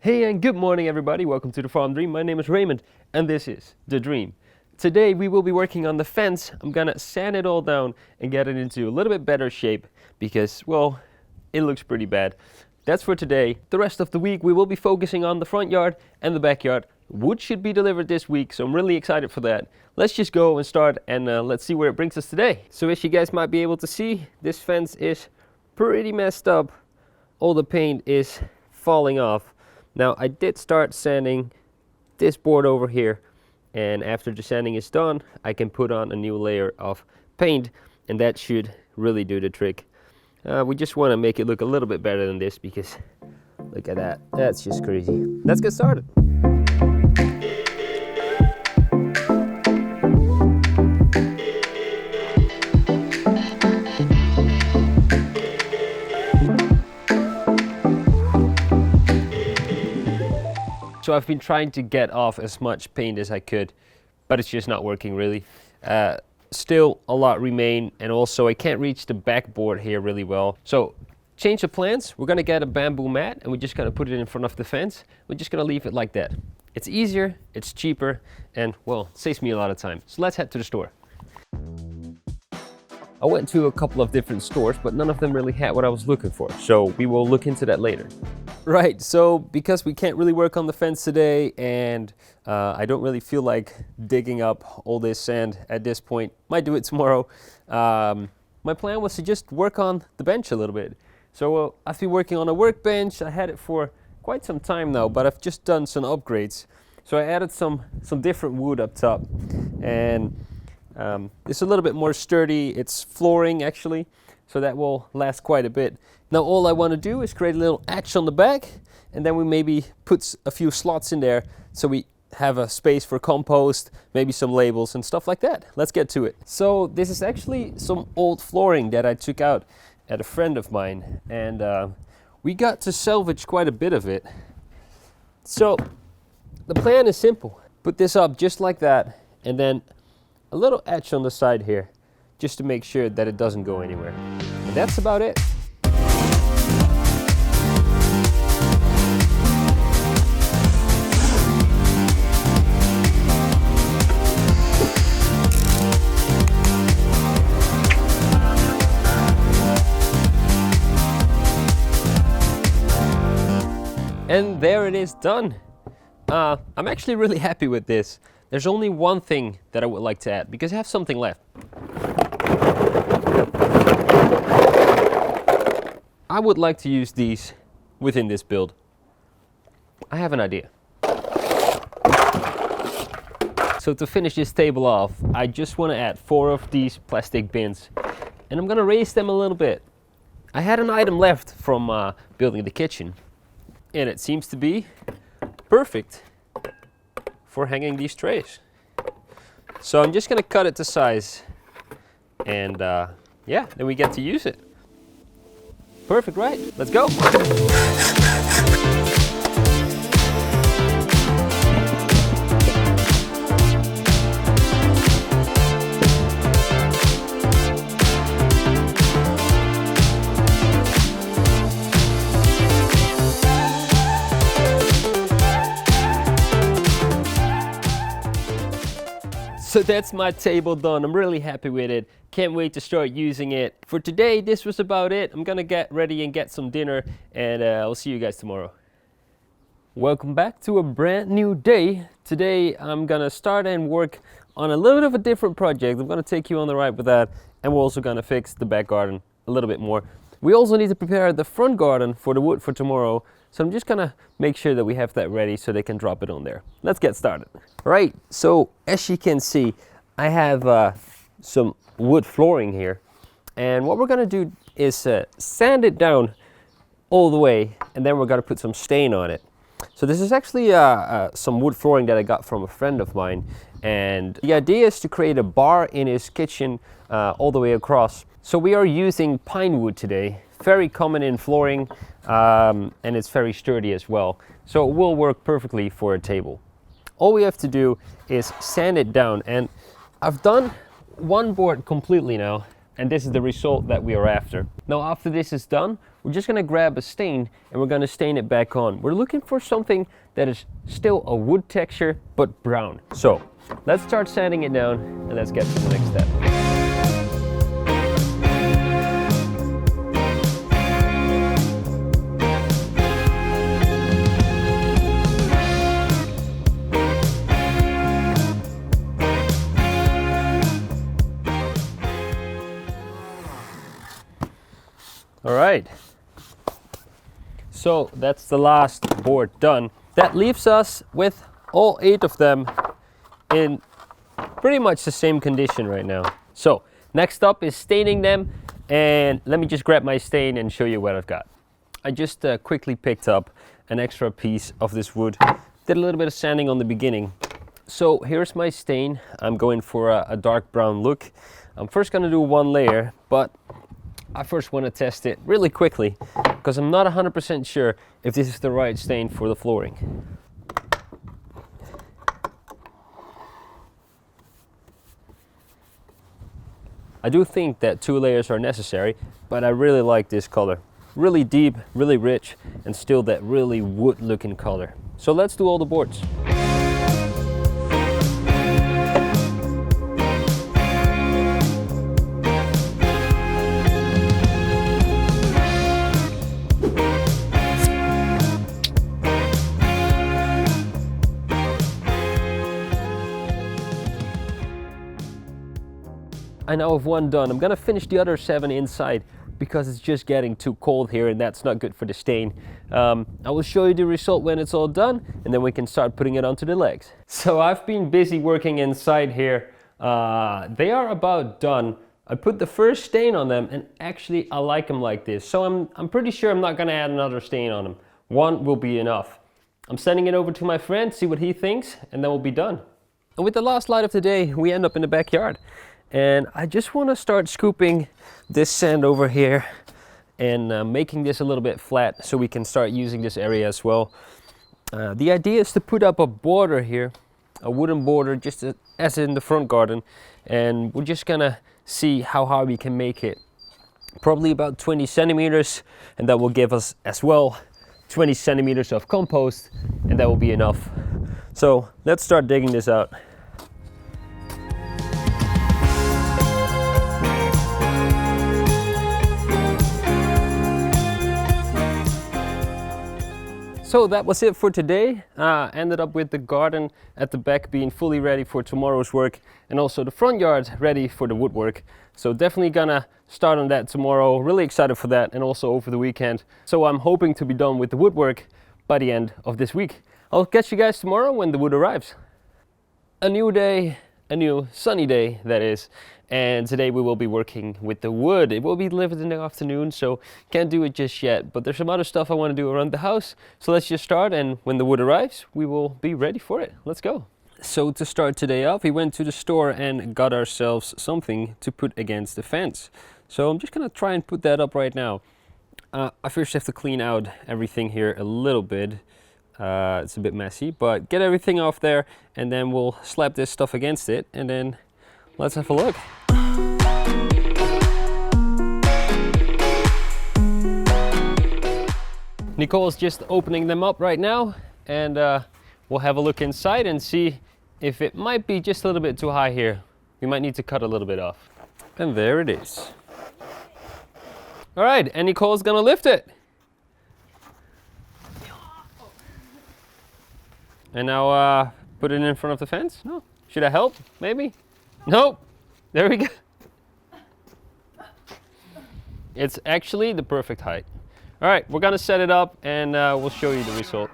Hey and good morning everybody, welcome to the Farm Dream. My name is Raymond and this is The Dream. Today we will be working on the fence. I'm gonna sand it all down and get it into a little bit better shape because, well, it looks pretty bad. That's for today. The rest of the week we will be focusing on the front yard and the backyard. Wood should be delivered this week, so I'm really excited for that. Let's just go and start and let's see where it brings us today. So as you guys might be able to see, this fence is pretty messed up. All the paint is falling off. Now I did start sanding this board over here, and after the sanding is done I can put on a new layer of paint and that should really do the trick. We just want to make it look a little bit better than this because look at that, that's just crazy. Let's get started. So I've been trying to get off as much paint as I could, but it's just not working really. Still a lot remain, and also I can't reach the backboard here really well. So change of plans, we're gonna get a bamboo mat and we're just gonna put it in front of the fence. We're just gonna leave it like that. It's easier, it's cheaper, and well, it saves me a lot of time. So let's head to the store. I went to a couple of different stores, but none of them really had what I was looking for. So we will look into that later. Right, so because we can't really work on the fence today and I don't really feel like digging up all this sand at this point, might do it tomorrow. My plan was to just work on the bench a little bit. So I've been working on a workbench. I had it for quite some time now, but I've just done some upgrades. So I added some different wood up top, and it's a little bit more sturdy. It's flooring actually, so that will last quite a bit. Now all I want to do is create a little arch on the back, and then we maybe put a few slots in there so we have a space for compost, maybe some labels and stuff like that. Let's get to it. So this is actually some old flooring that I took out at a friend of mine, and we got to salvage quite a bit of it. So the plan is simple. Put this up just like that, and then a little edge on the side here, just to make sure that it doesn't go anywhere. And that's about it. And there it is done. I'm actually really happy with this. There's only one thing that I would like to add, because I have something left. I would like to use these within this build. I have an idea. So to finish this table off, I just want to add 4 of these plastic bins, and I'm going to raise them a little bit. I had an item left from building the kitchen, and it seems to be perfect for hanging these trays. So I'm just going to cut it to size, and yeah, then we get to use it. Perfect, right? Let's go. So that's my table done. I'm really happy with it. Can't wait to start using it. For today, this was about it. I'm gonna get ready and get some dinner, and I'll see you guys tomorrow. Welcome back to a brand new day. Today I'm gonna start and work on a little bit of a different project. I'm gonna take you on the ride with that, and we're also gonna fix the back garden a little bit more. We also need to prepare the front garden for the wood for tomorrow. So I'm just gonna make sure that we have that ready so they can drop it on there. Let's get started. Right, so as you can see, I have some wood flooring here. And what we're gonna do is sand it down all the way, and then we're gonna put some stain on it. So this is actually some wood flooring that I got from a friend of mine. And the idea is to create a bar in his kitchen all the way across. So we are using pine wood today. Very common in flooring, and it's very sturdy as well. So it will work perfectly for a table. All we have to do is sand it down, and I've done one board completely now. and this is the result that we are after. Now after this is done, we're just gonna grab a stain and we're gonna stain it back on. We're looking for something that is still a wood texture, but brown. So let's start sanding it down and let's get to the next step. All right, so that's the last board done. That leaves us with all 8 of them in pretty much the same condition right now. So next up is staining them, and let me just grab my stain and show you what I've got. I just quickly picked up an extra piece of this wood, did a little bit of sanding on the beginning. So here's my stain. I'm going for a dark brown look. I'm first gonna do 1 layer, but I first want to test it really quickly because I'm not 100% sure if this is the right stain for the flooring. I do think that 2 layers are necessary, but I really like this color. Really deep, really rich, and still that really wood looking color. So let's do all the boards. I now have 1 done. I'm gonna finish the other 7 inside because it's just getting too cold here and that's not good for the stain. I will show you the result when it's all done and then we can start putting it onto the legs. So I've been busy working inside here. They are about done. I put the first stain on them and actually I like them like this. So I'm pretty sure I'm not gonna add another stain on them. 1 will be enough. I'm sending it over to my friend, see what he thinks, and then we'll be done. And with the last light of the day, we end up in the backyard. And I just want to start scooping this sand over here and making this a little bit flat so we can start using this area as well. The idea is to put up a border here, a wooden border just as in the front garden, and we're just gonna see how high we can make it. Probably about 20 centimeters, and that will give us as well 20 centimeters of compost, and that will be enough. So let's start digging this out. So that was it for today. Ended up with the garden at the back being fully ready for tomorrow's work and also the front yard ready for the woodwork. So definitely gonna start on that tomorrow. Really excited for that and also over the weekend. So I'm hoping to be done with the woodwork by the end of this week. I'll catch you guys tomorrow when the wood arrives. A new day, a new sunny day that is. And today we will be working with the wood. It will be delivered in the afternoon, so can't do it just yet. But there's some other stuff I want to do around the house. So let's just start, and when the wood arrives, we will be ready for it. Let's go. So to start today off, we went to the store and got ourselves something to put against the fence. So I'm just gonna try and put that up right now. I first have to clean out everything here a little bit. It's a bit messy, but get everything off there, and then we'll slap this stuff against it, and then let's have a look. Nicole's just opening them up right now, and we'll have a look inside and see if it might be just a little bit too high here. We might need to cut a little bit off. And there it is. All right, and Nicole's gonna lift it. And now put it in front of the fence? No. Should I help? Maybe? Nope. There we go. It's actually the perfect height. All right, we're gonna set it up and we'll show you the result.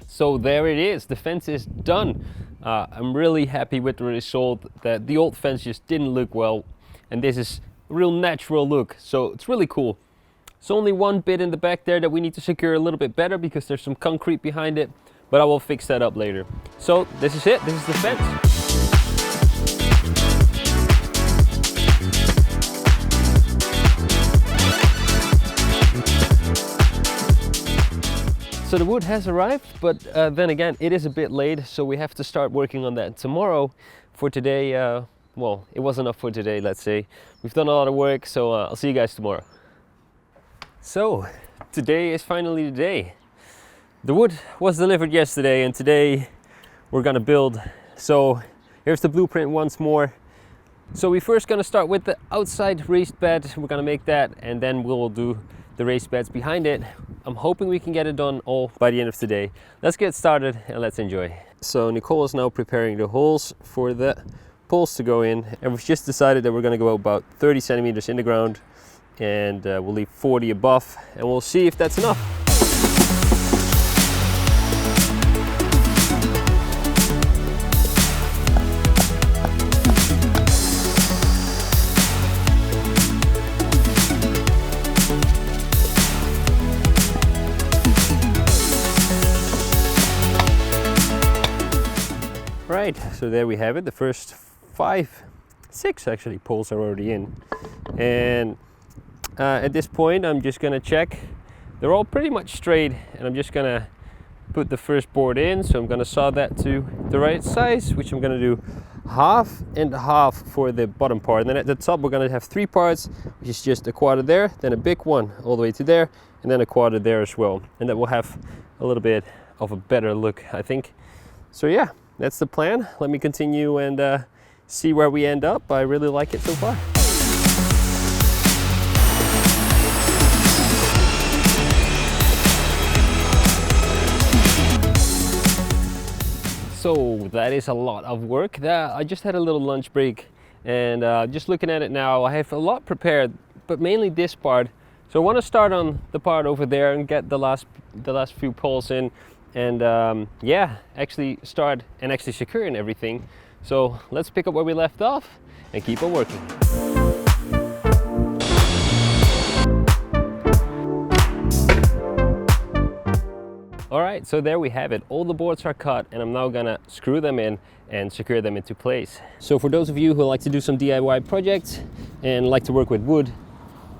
So there it is, the fence is done. I'm really happy with the result. That the old fence just didn't look well, and this is a real natural look, so it's really cool. There's only one bit in the back there that we need to secure a little bit better because there's some concrete behind it, but I will fix that up later. So this is it, this is the fence. So the wood has arrived, but then again, it is a bit late, so we have to start working on that tomorrow. For today, well, it was enough for today, let's say. We've done a lot of work, so I'll see you guys tomorrow. So, today is finally the day. The wood was delivered yesterday, and today we're gonna build. So, here's the blueprint once more. So we're first gonna start with the outside raised bed. We're gonna make that, and then we'll do the raised beds behind it. I'm hoping we can get it done all by the end of today. Let's get started and let's enjoy. So Nicole is now preparing the holes for the poles to go in, and we've just decided that we're going to go about 30 centimeters in the ground, and we'll leave 40 above, and we'll see if that's enough. Right, so there we have it. The first 6 actually poles are already in, and at this point I'm just gonna check. They're all pretty much straight, and I'm just gonna put the first board in. So I'm gonna saw that to the right size, which I'm gonna do half and half for the bottom part, and then at the top we're gonna have 3 parts, which is just a quarter there, then a big one all the way to there, and then a quarter there as well, and that will have a little bit of a better look, I think. So yeah, that's the plan. Let me continue and see where we end up. I really like it so far. So that is a lot of work. I just had a little lunch break, and just looking at it now, I have a lot prepared, but mainly this part. So I want to start on the part over there and get the last few poles in, and yeah, actually start and actually secure and everything. So let's pick up where we left off and keep on working. All right, so there we have it. All the boards are cut, and I'm now gonna screw them in and secure them into place. So for those of you who like to do some DIY projects and like to work with wood,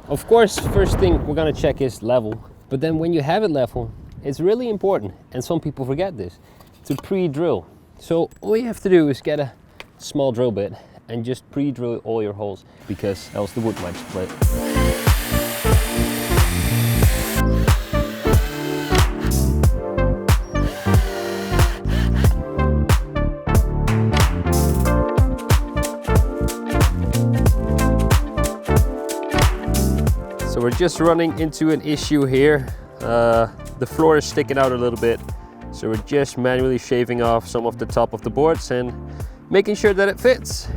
of course, first thing we're gonna check is level. But then when you have it level, it's really important, and some people forget this, to pre-drill. So all you have to do is get a small drill bit and just pre-drill all your holes, because else the wood might split. So we're just running into an issue here. The floor is sticking out a little bit, so we're just manually shaving off some of the top of the boards and making sure that it fits.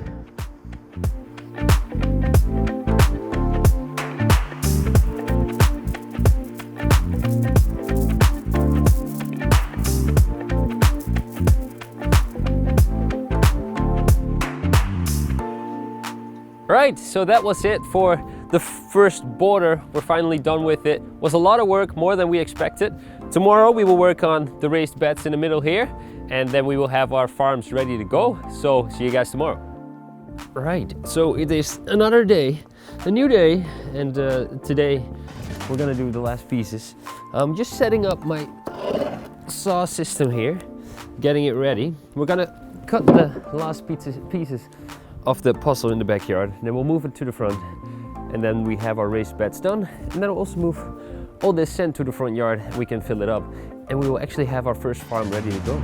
Right, so that was it for the first border. We're finally done with it. It was a lot of work, more than we expected. Tomorrow we will work on the raised beds in the middle here, and then we will have our farms ready to go. So see you guys tomorrow. Right, so it is another day, a new day, and today we're gonna do the last pieces. I'm just setting up my saw system here, getting it ready. We're gonna cut the last pieces of the puzzle in the backyard, and then we'll move it to the front, and then we have our raised beds done, and then we'll also move all this sand to the front yard. We can fill it up, and we will actually have our first farm ready to go.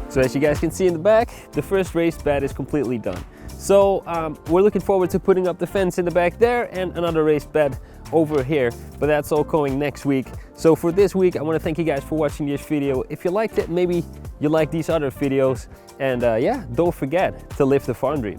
So as you guys can see in the back, the first raised bed is completely done. So we're looking forward to putting up the fence in the back there and another raised bed over here, but that's all going next week. So for this week, I want to thank you guys for watching this video. If you liked it, maybe you like these other videos, and yeah, don't forget to live the farm dream.